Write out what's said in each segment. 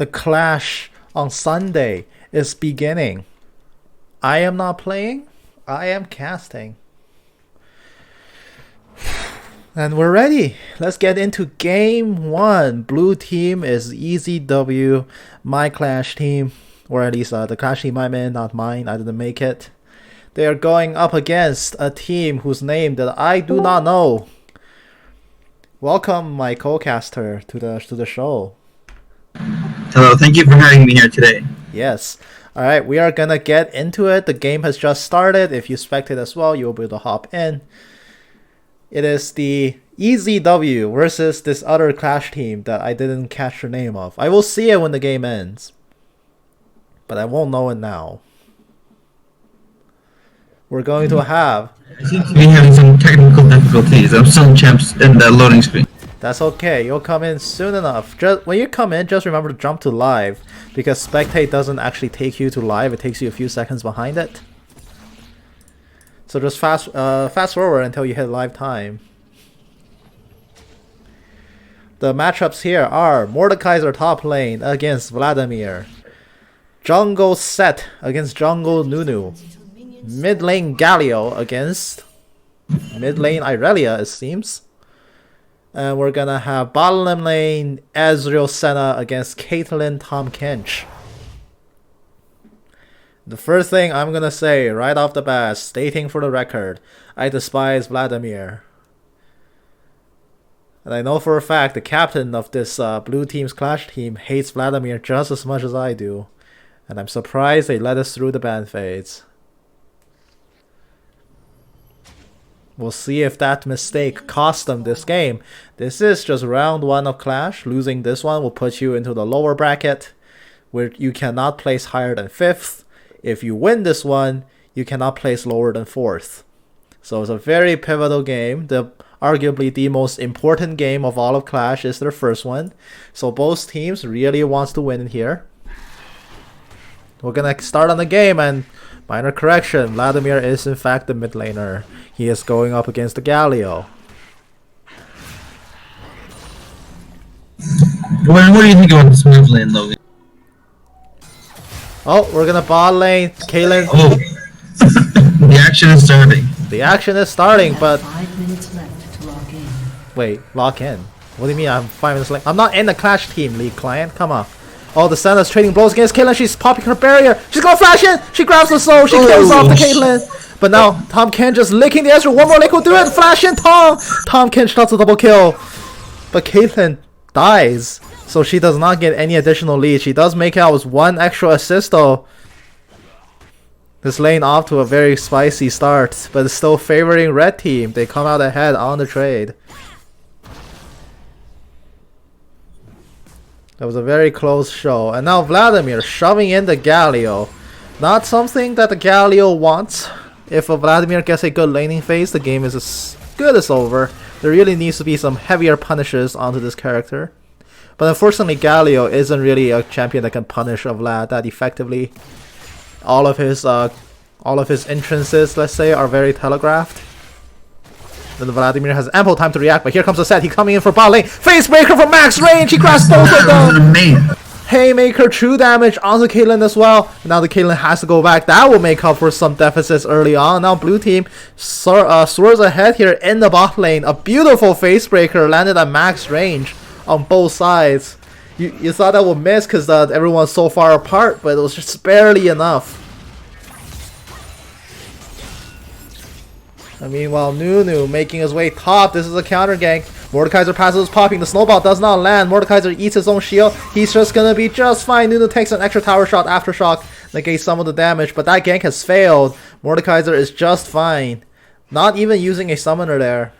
The clash on Sunday is beginning. I am not playing. I am casting. And we're ready. Let's get into game 1. Blue team is EZW, my clash team. Or at least the clash team I'm in, not mine. I didn't make it. They are going up against a team whose name that I do not know. Welcome, my co-caster, to the show. Hello, thank you for having me here today. Yes. Alright, we are gonna get into it. The game has just started. If you spectate as well, you'll be able to hop in. It is the EZW versus this other clash team that I didn't catch the name of. I will see it when the game ends, but I won't know it now. We're going to have... I seem to be having some technical difficulties. I'm still champs in the loading screen. That's okay. You'll come in soon enough. Just when you come in, just remember to jump to live, because spectate doesn't actually take you to live. It takes you a few seconds behind it. So just fast forward until you hit live time. The matchups here are Mordekaiser top lane against Vladimir, Jungle Set against Jungle Nunu, mid lane Galio against mid lane Irelia, it seems. And we're gonna have bottom lane Ezreal Senna against Caitlyn Tahm Kench. The first thing I'm gonna say right off the bat, stating for the record, I despise Vladimir. And I know for a fact the captain of this blue team's clash team hates Vladimir just as much as I do. And I'm surprised they let us through the ban phase. We'll see if that mistake cost them this game. This is just round 1 of Clash. Losing this one will put you into the lower bracket, where you cannot place higher than 5th. If you win this one, you cannot place lower than 4th. So it's a very pivotal game. Arguably the most important game of all of Clash is their first one. So both teams really wants to win in here. We're gonna start on the game, and minor correction, Vladimir is in fact the mid laner. He is going up against the Galio. What do you think about this mid lane, Logan? Oh, we're gonna bot lane. Caitlyn. Oh, the action is starting. The action is starting, but 5 minutes left to log in. wait, lock in. What do you mean I'm 5 minutes late? I'm not in the Clash team, League client. Come on. Oh, the Senna's trading blows against Caitlyn. She's popping her barrier. She's gonna flash in. She grabs the soul. She kills off the Caitlyn. But now Tahm Kench just licking the Ezreal. One more lick will do it. Flash in Tahm. Tahm Kench does a double kill. But Caitlyn dies, so she does not get any additional lead. She does make out with 1 extra assist though. This lane off to a very spicy start, but it's still favoring red team. They come out ahead on the trade. That was a very close show. And now Vladimir shoving in the Galio. Not something that the Galio wants. If Vladimir gets a good laning phase, the game is as good as over. There really needs to be some heavier punishes onto this character. But unfortunately, Galio isn't really a champion that can punish a Vlad that effectively. All of his entrances, let's say, are very telegraphed. Then Vladimir has ample time to react, but here comes the set. He's coming in for bot lane. Facebreaker from max range. He grabs both of them. Haymaker, true damage onto Caitlyn as well. Now the Caitlyn has to go back. That will make up for some deficits early on. Now blue team soars ahead here in the bot lane. A beautiful Facebreaker landed at max range on both sides. You thought that would miss because everyone's so far apart, but it was just barely enough. And meanwhile, Nunu making his way top. This is a counter gank. Mordekaiser passive is popping. The snowball does not land. Mordekaiser eats his own shield. He's just gonna be just fine. Nunu takes an extra tower shot, aftershock, negates some of the damage, but that gank has failed. Mordekaiser is just fine. Not even using a summoner there.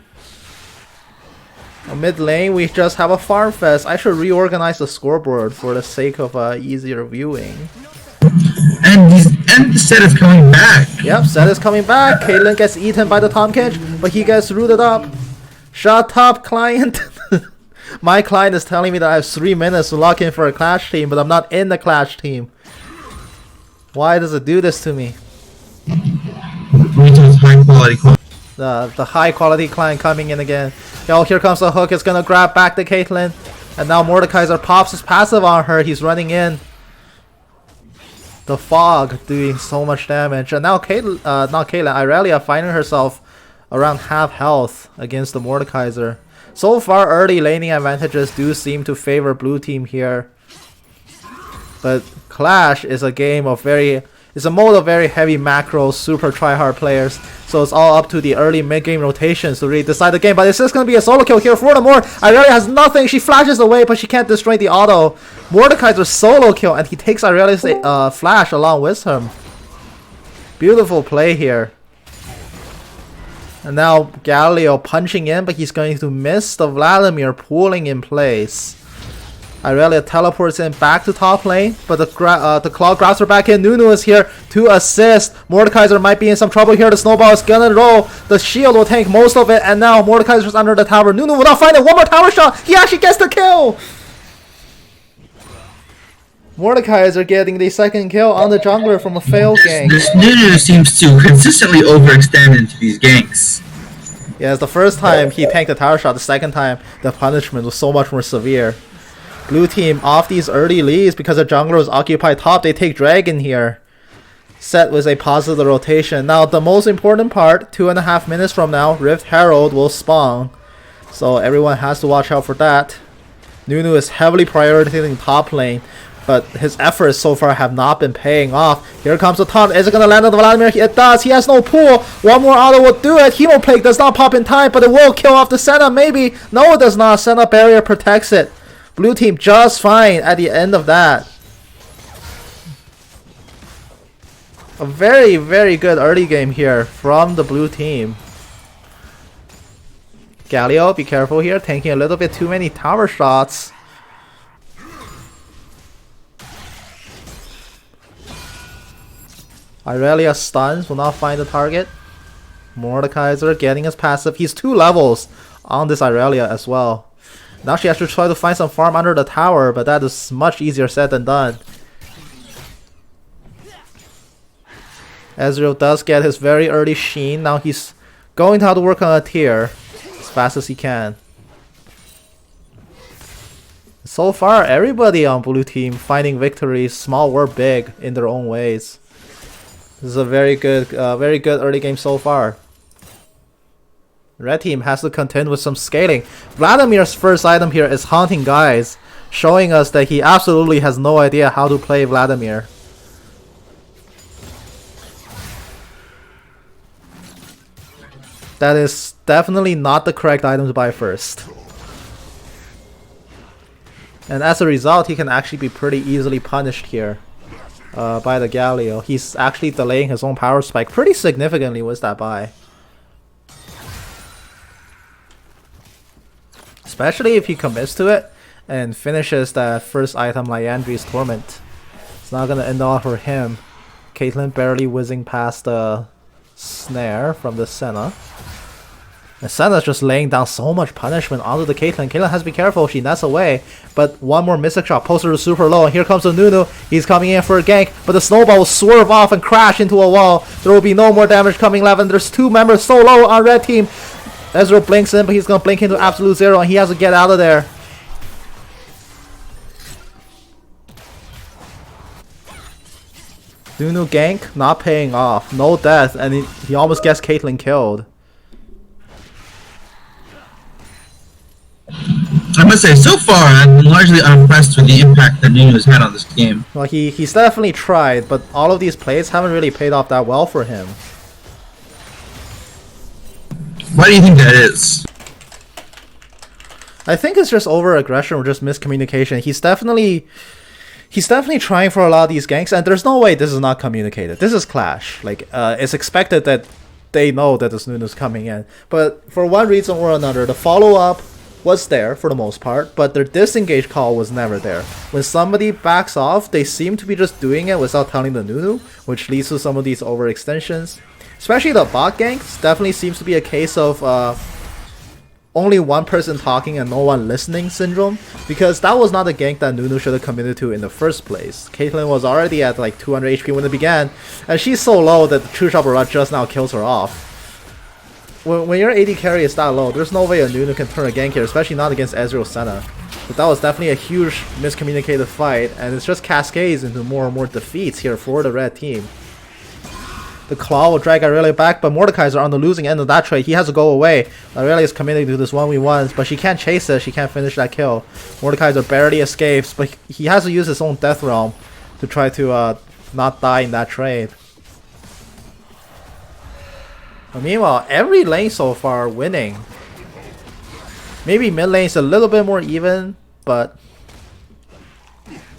Mid lane, we just have a farm fest. I should reorganize the scoreboard for the sake of easier viewing. And the set is coming back. Yep, set is coming back. Caitlyn gets eaten by the Tahm Kench, but he gets rooted up. Shut up, client. My client is telling me that I have 3 minutes to lock in for a Clash team, but I'm not in the Clash team. Why does it do this to me? High quality. The high quality client coming in again. Yo, here comes the hook. It's gonna grab back the Caitlyn. And now Mordekaiser pops his passive on her. He's running in. The fog doing so much damage. And now Irelia finding herself around half health against the Mordekaiser. So far, early laning advantages do seem to favor blue team here. But Clash is a game of it's a mode of very heavy macro, super tryhard players. So it's all up to the early mid-game rotations to really decide the game. But it's just going to be a solo kill here. Furthermore, Irelia has nothing. She flashes away, but she can't destroy the auto. Mordekaiser's solo kill, and he takes Irelia's flash along with him. Beautiful play here. And now Galio punching in, but he's going to miss the Vladimir pulling in place. Irelia teleports in back to top lane, but the Claw grabs her back in. Nunu is here to assist. Mordekaiser might be in some trouble here. The snowball is gonna roll. The shield will tank most of it, and now Mordekaiser's under the tower. Nunu will not find it. One more tower shot. He actually gets the kill. Mordekaiser getting the second kill on the jungler from a failed gank. This Nunu seems to consistently overextend into these ganks. Yes, the first time he tanked the tower shot. The second time, the punishment was so much more severe. Blue team off these early leads because the jungler was occupied top. They take Dragon here. Set with a positive rotation. Now the most important part, 2.5 minutes from now, Rift Herald will spawn. So everyone has to watch out for that. Nunu is heavily prioritizing top lane, but his efforts so far have not been paying off. Here comes the taunt. Is it going to land on the Vladimir? It does. He has no pool. One more auto will do it. Hemoplague does not pop in time, but it will kill off the Senna. Maybe. No, it does not. Senna barrier protects it. Blue team just fine at the end of that. A very, very good early game here from the blue team. Galio, be careful here. Taking a little bit too many tower shots. Irelia stuns, will not find the target. Mordekaiser getting his passive. He's 2 levels on this Irelia as well. Now she has to try to find some farm under the tower, but that is much easier said than done. Ezreal does get his very early sheen. Now he's going to have to work on a tier as fast as he can. So far, everybody on blue team finding victories, small or big, in their own ways. This is a very good early game so far. Red team has to contend with some scaling. Vladimir's first item here is Haunting Guys, showing us that he absolutely has no idea how to play Vladimir. That is definitely not the correct item to buy first. And as a result, he can actually be pretty easily punished here by the Galio. He's actually delaying his own power spike pretty significantly with that buy. Especially if he commits to it and finishes that first item like Andri's Torment. It's not gonna end all for him. Caitlyn barely whizzing past the snare from the Senna. And Senna's just laying down so much punishment onto the Caitlyn. Caitlyn has to be careful, she nets away. But one more Mystic Shot, poster to super low, and here comes the Nunu. He's coming in for a gank, but the snowball will swerve off and crash into a wall. There will be no more damage coming left, and there's 2 members so low on red team. Ezreal blinks in, but he's gonna blink into absolute zero, and he has to get out of there. Nunu gank, not paying off. No death, and he almost gets Caitlyn killed. I must say, so far, I'm largely unimpressed with the impact that Nunu has had on this game. Well, he's definitely tried, but all of these plays haven't really paid off that well for him. Why do you think that is? I think it's just over-aggression or just miscommunication. He's definitely trying for a lot of these ganks, and there's no way this is not communicated. This is Clash. Like, it's expected that they know that this Nunu's coming in. But for one reason or another, the follow-up was there for the most part, but their disengage call was never there. When somebody backs off, they seem to be just doing it without telling the Nunu, which leads to some of these overextensions. Especially the bot ganks, definitely seems to be a case of only one person talking and no one listening syndrome, because that was not a gank that Nunu should have committed to in the first place. Caitlyn was already at like 200 HP when it began, and she's so low that the True Shot Barrage just now kills her off. When your AD carry is that low, there's no way a Nunu can turn a gank here, especially not against Ezreal Senna. But that was definitely a huge miscommunicated fight, and it's just cascades into more and more defeats here for the red team. The claw will drag Irelia back, but Mordekaiser on the losing end of that trade. He has to go away. Irelia is committing to this 1v1, but she can't chase it. She can't finish that kill. Mordekaiser barely escapes, but he has to use his own Death Realm to try to not die in that trade. But meanwhile, every lane so far winning. Maybe mid lane is a little bit more even, but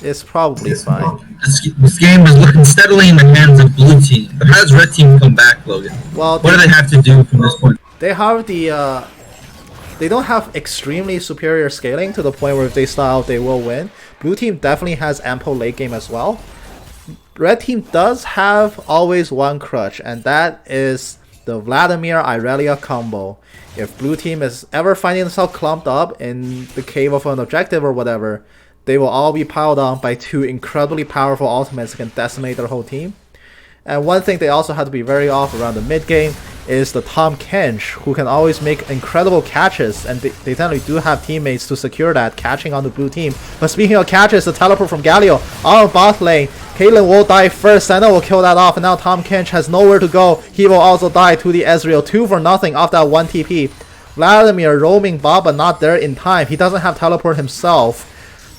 it's probably fine. This game is looking steadily in the hands of blue team. But how does red team come back, Logan? Well, what do they have to do from this point? They have the they don't have extremely superior scaling to the point where if they style out, they will win. Blue team definitely has ample late game as well. Red team does have always one crutch, and that is the Vladimir Irelia combo. If blue team is ever finding themselves clumped up in the cave of an objective or whatever, they will all be piled on by two incredibly powerful ultimates that can decimate their whole team. And one thing they also have to be very off around the mid game is the Tahm Kench, who can always make incredible catches, and they generally do have teammates to secure that, catching on the blue team. But speaking of catches, the teleport from Galio on bot lane. Caitlyn will die first, Senna will kill that off, and now Tahm Kench has nowhere to go. He will also die to the Ezreal, 2 for nothing off that 1 TP. Vladimir roaming bot, but not there in time. He doesn't have teleport himself,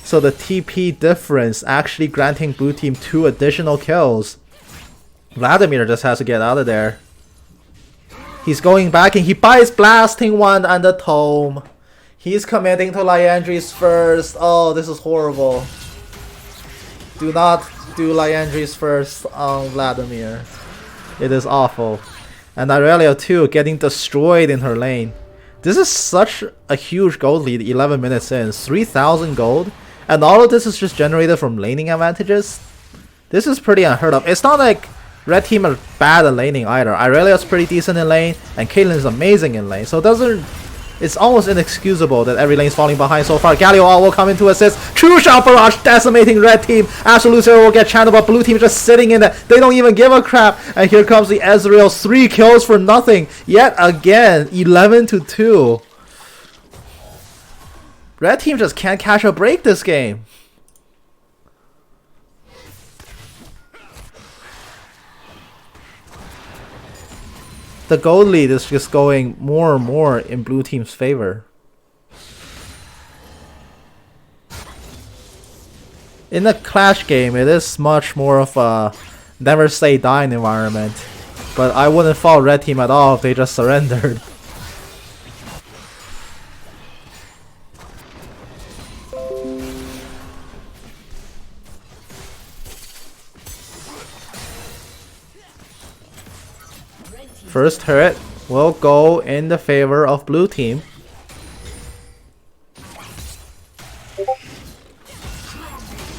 so the TP difference actually granting blue team 2 additional kills. Vladimir just has to get out of there. He's going back and he buys Blasting Wand and the Tome. He's committing to Liandry's first. Oh, this is horrible. Do not do Liandry's first on Vladimir. It is awful. And Irelia too, getting destroyed in her lane. This is such a huge gold lead 11 minutes in. 3,000 gold. And all of this is just generated from laning advantages. This is pretty unheard of. It's not like red team are bad at laning either. Irelia's pretty decent in lane, and Caitlyn is amazing in lane. So it's almost inexcusable that every lane is falling behind so far. Galio will come in to assist. True Shot Barrage decimating red team. Absolute Zero will get channeled, but blue team just sitting in it. They don't even give a crap. And here comes the Ezreal. 3 kills for nothing. Yet again, 11-2. Red team just can't catch a break this game. The gold lead is just going more and more in blue team's favor. In the Clash game, it is much more of a never say die environment. But I wouldn't fault red team at all if they just surrendered. First turret will go in the favor of blue team.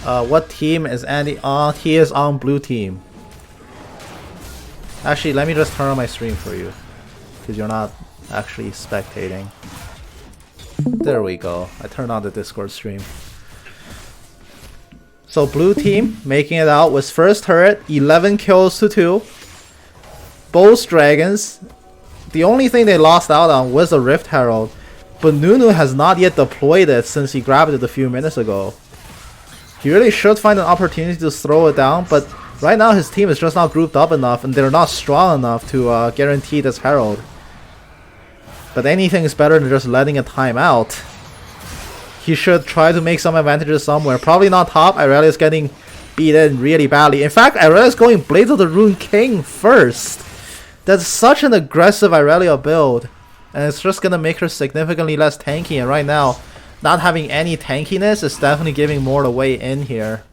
What team is Andy on? He is on blue team. Actually, let me just turn on my stream for you, because you're not actually spectating. There we go. I turned on the Discord stream. So blue team making it out with first turret, 11 kills to 2. Both dragons. The only thing they lost out on was a Rift Herald, but Nunu has not yet deployed it since he grabbed it a few minutes ago. He really should find an opportunity to throw it down, but right now his team is just not grouped up enough and they're not strong enough to guarantee this Herald. But anything is better than just letting it time out. He should try to make some advantages somewhere. Probably not top. Irelia is getting beat in really badly. In fact, Irelia is going Blades of the Rune King first. That's such an aggressive Irelia build, and it's just gonna make her significantly less tanky, and right now, not having any tankiness is definitely giving more away in here.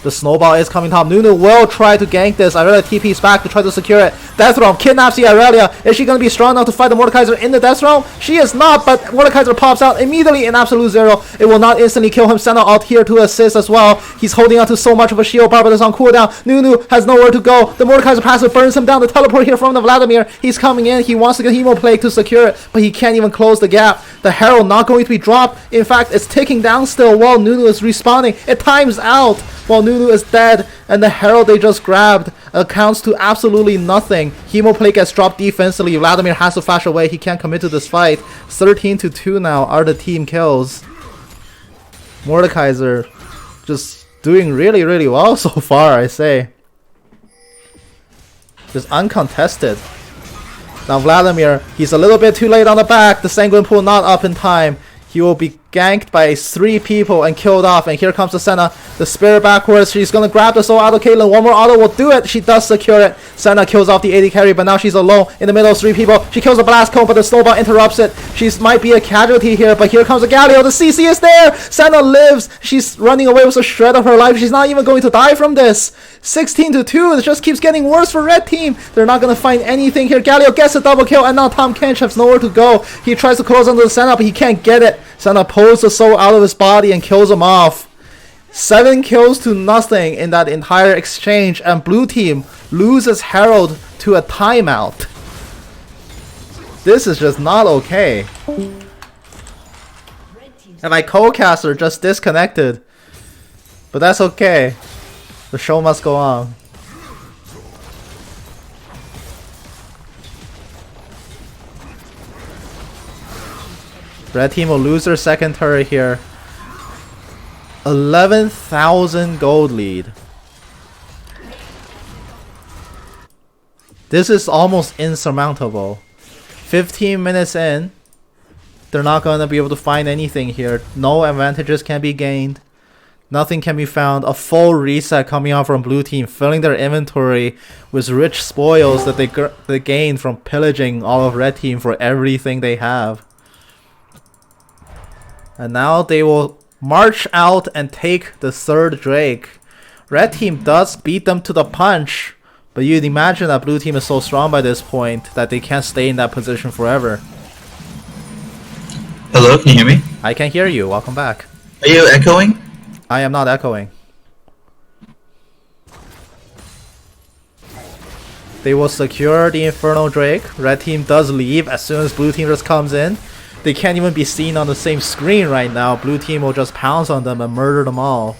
The snowball is coming top. Nunu will try to gank this. Irelia TP's back to try to secure it. Death Realm kidnaps the Irelia. Is she going to be strong enough to fight the Mordekaiser in the Death Realm? She is not, but Mordekaiser pops out immediately in Absolute Zero. It will not instantly kill him. Senna out here to assist as well. He's holding on to so much of a shield bar, but it's on cooldown. Nunu has nowhere to go. The Mordekaiser passive burns him down. The teleport here from the Vladimir. He's coming in. He wants to get Hemo Plague to secure it, but he can't even close the gap. The Herald not going to be dropped. In fact, it's ticking down still while Nunu is respawning. It times out while Nunu is dead. And the Herald they just grabbed accounts to absolutely nothing. Hemoplate gets dropped defensively. Vladimir has to flash away. He can't commit to this fight. 13-2 now are the team kills. Mordekaiser just doing really, really well so far, I say. Just uncontested. Now Vladimir, he's a little bit too late on the back. The Sanguine Pool not up in time. He will be ganked by 3 people and killed off. And here comes the Senna. The Spirit backwards. She's going to grab the soul out of Caitlyn. One more auto will do it. She does secure it. Senna kills off the AD carry, but now she's alone in the middle of 3 people. She kills the Blast Cone, but the Snowball interrupts it. She might be a casualty here, but here comes the Galio. The CC is there. Senna lives. She's running away with a shred of her life. She's not even going to die from this. 16-2. It just keeps getting worse for Red Team. They're not going to find anything here. Galio gets a double kill, and now Tom Kench has nowhere to go. He tries to close onto the Senna, but he can't get it. Senna pulls the soul out of his body and kills him off. 7 kills to nothing in that entire exchange, and blue team loses Herald to a timeout. This is just not okay. And my co-caster just disconnected. But that's okay. The show must go on. Red team will lose their second turret here. 11,000 gold lead. This is almost insurmountable. 15 minutes in, they're not going to be able to find anything here. No advantages can be gained. Nothing can be found. A full reset coming out from blue team, filling their inventory with rich spoils that they gained from pillaging all of red team for everything they have. And now they will march out and take the 3rd Drake. Red team does beat them to the punch, but you'd imagine that blue team is so strong by this point that they can't stay in that position forever. Hello, can you hear me? I can hear you. Welcome back. Are you echoing? I am not echoing. They will secure the Infernal Drake. Red team does leave as soon as blue team just comes in. They can't even be seen on the same screen right now. Blue team will just pounce on them and murder them all.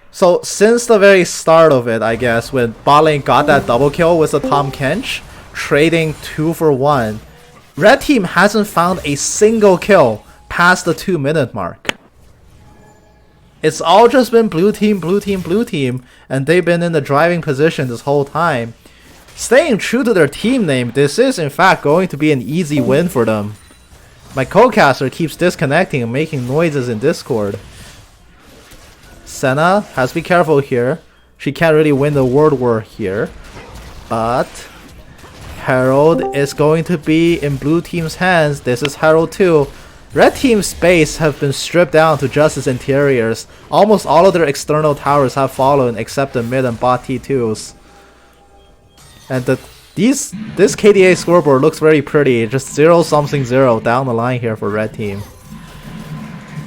So since the very start of it, I guess, when bot lane got that double kill with the Tom Kench, trading 2 for 1, red team hasn't found a single kill past the 2-minute mark. It's all just been blue team, blue team, blue team, and they've been in the driving position this whole time. Staying true to their team name, this is in fact going to be an easy win for them. My co-caster keeps disconnecting and making noises in Discord. Senna has to be careful here. She can't really win the World War here. But Herald is going to be in blue team's hands. This is Herald 2. Red team's base have been stripped down to just its interiors. Almost all of their external towers have fallen except the mid and bot T2s. And this KDA scoreboard looks very pretty. Just 0-0 down the line here for red team.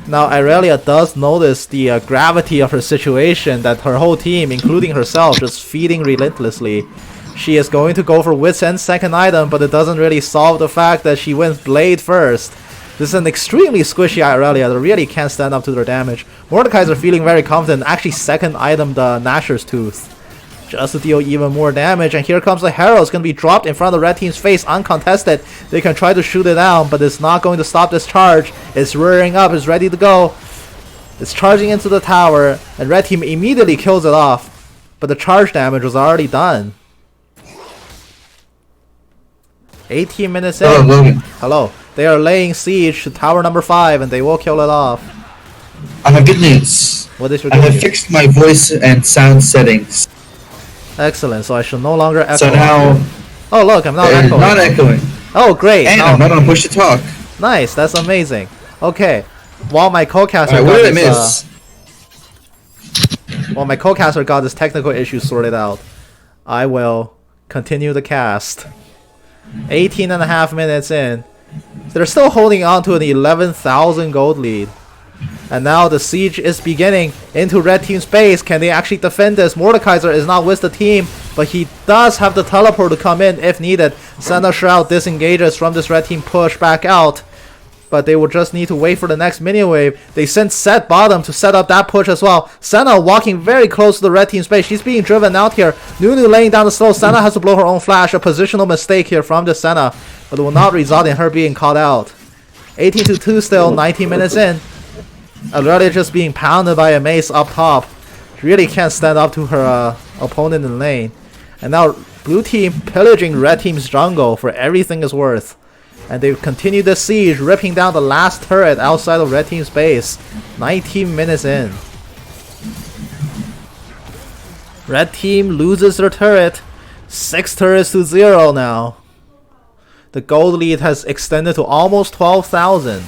Now Irelia does notice the gravity of her situation, that her whole team, including herself, just feeding relentlessly. She is going to go for Wit's End's second item, but it doesn't really solve the fact that she went Blade first. This is an extremely squishy Irelia that really can't stand up to their damage. Mordekaiser feeling very confident, actually second item the Gnasher's Tooth, just to deal even more damage. And here comes the Herald. It's going to be dropped in front of the red team's face uncontested. They can try to shoot it down, but it's not going to stop this charge. It's rearing up, it's ready to go. It's charging into the tower, and red team immediately kills it off, but the charge damage was already done. 18 minutes in. Hello, Logan. Hello. They are laying siege to tower number 5, and they will kill it off. I have good news. What is your I good have news? fixed my voice and sound settings. Excellent. So I should no longer echo. So now Oh look, I'm not they're echoing. not echoing. Oh great. And Now, I'm not on push to talk. nice. That's amazing. Okay. While my co-caster Alright, what got did I this, miss? while my co-caster got this technical issue sorted out, I will continue the cast. 18.5 minutes in. They're still holding on to an 11,000 gold lead. And now the siege is beginning into red team's base. Can they actually defend this? Mordekaiser is not with the team, but he does have the teleport to come in if needed. Senna Shroud disengages from this red team push back out. but they will just need to wait for the next minion wave. They sent Set bottom to set up that push as well. Senna walking very close to the red team's base. She's being driven out here. Nunu laying down the slow. Senna has to blow her own flash. A positional mistake here from the Senna, but it will not result in her being caught out. 18-2 still, 19 minutes in. Aurelia just being pounded by a mace up top. She really can't stand up to her opponent in lane. And now blue team pillaging red team's jungle for everything it's worth. And they continue the siege, ripping down the last turret outside of red team's base. 19 minutes in. Red team loses their turret. 6 turrets to 0 now. The gold lead has extended to almost 12,000.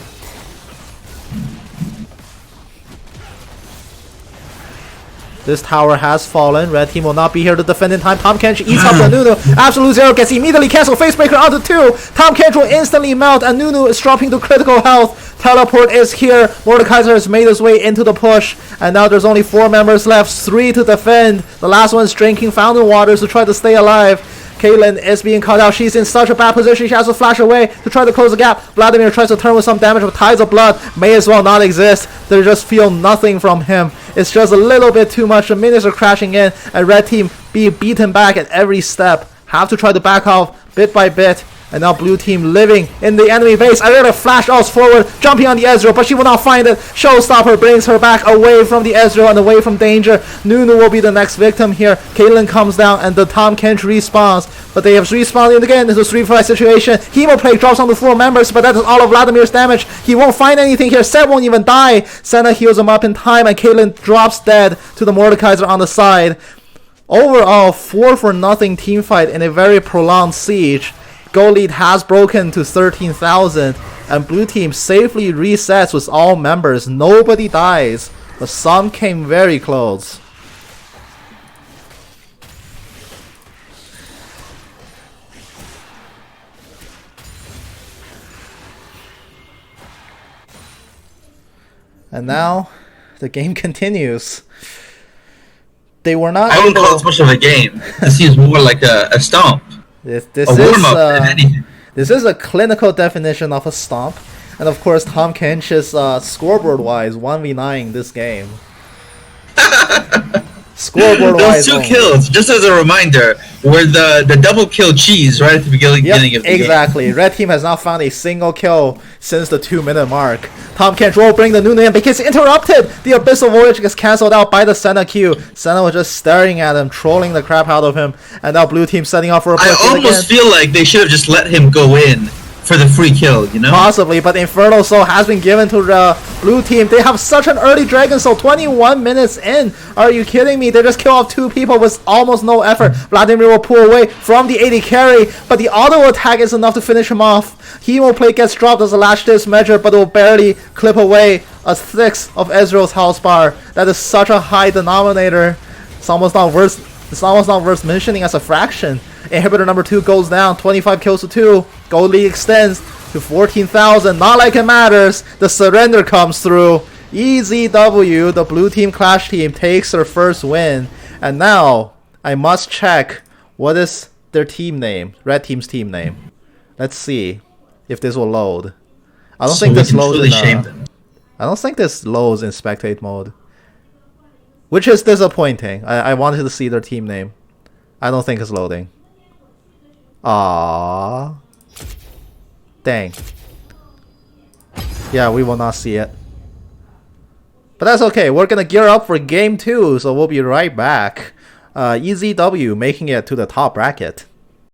This tower has fallen. Red team will not be here to defend in time. Tahm Kench eats up the Nunu. Absolute Zero gets immediately cancelled. Facebreaker onto 2. Tahm Kench will instantly melt, and Nunu is dropping to critical health. Teleport is here. Mordekaiser has made his way into the push, and now there's only 4 members left. 3 to defend. The last one's drinking fountain waters to try to stay alive. Caitlyn is being caught out. She's in such a bad position. She has to flash away to try to close the gap. Vladimir tries to turn with some damage, but Tides of Blood may as well not exist. They just feel nothing from him. It's just a little bit too much. The minions are crashing in, and red team being beaten back at every step. Have to try to back off bit by bit. And now blue team living in the enemy base. Irina flash us forward, jumping on the Ezreal, but she will not find it. Showstopper brings her back away from the Ezreal and away from danger. Nunu will be the next victim here. Caitlyn comes down and the Tahm Kench respawns. But they have respawned again. It's a 3-5 situation. Hemoplague drops on the 4 members, but that is all of Vladimir's damage. He won't find anything here. Set won't even die. Senna heals him up in time, and Caitlyn drops dead to the Mordekaiser on the side. Overall, 4-0 team fight in a very prolonged siege. Gold lead has broken to 13,000, and blue team safely resets with all members. Nobody dies, but some came very close. And now the game continues. They were not. I wouldn't call it much of a game. This seems more like a stomp. This is a clinical definition of a stomp, and of course Tahm Kench is scoreboard-wise 1v9 this game. Scoreboard-wise, those 2 kills, just as a reminder, were the double kill cheese right at the beginning of the game. Exactly. Red team has not found a single kill since the 2-minute mark. Tahm Kench will bring the Nunu in, but gets interrupted. The Abyssal Voyage gets cancelled out by the Senna Q. Senna was just staring at him, trolling the crap out of him, and now blue team setting up for a push. I almost feel like they should have just let him go in for the free kill, you know? Possibly, but Infernal Soul has been given to the blue team. They have such an early Dragon Soul, 21 minutes in. Are you kidding me? They just kill off 2 people with almost no effort. Vladimir will pull away from the AD carry, but the auto attack is enough to finish him off. Hemoplate gets dropped as a last ditch measure, but it will barely clip away a 6th of Ezreal's health bar. That is such a high denominator. It's almost not worth mentioning as a fraction. Inhibitor number 2 goes down, 25 kills to 2. Gold lead extends to 14,000. Not like it matters. The surrender comes through. EZW, the blue team clash team, takes their first win. And now, I must check what is their team name, red team's team name. Let's see if this will load. I don't think this loads in I don't think this loads in spectate mode, which is disappointing. I wanted to see their team name. I don't think it's loading. Aww. Dang. Yeah, we will not see it. But that's okay. We're gonna gear up for game 2, so we'll be right back. EZW making it to the top bracket.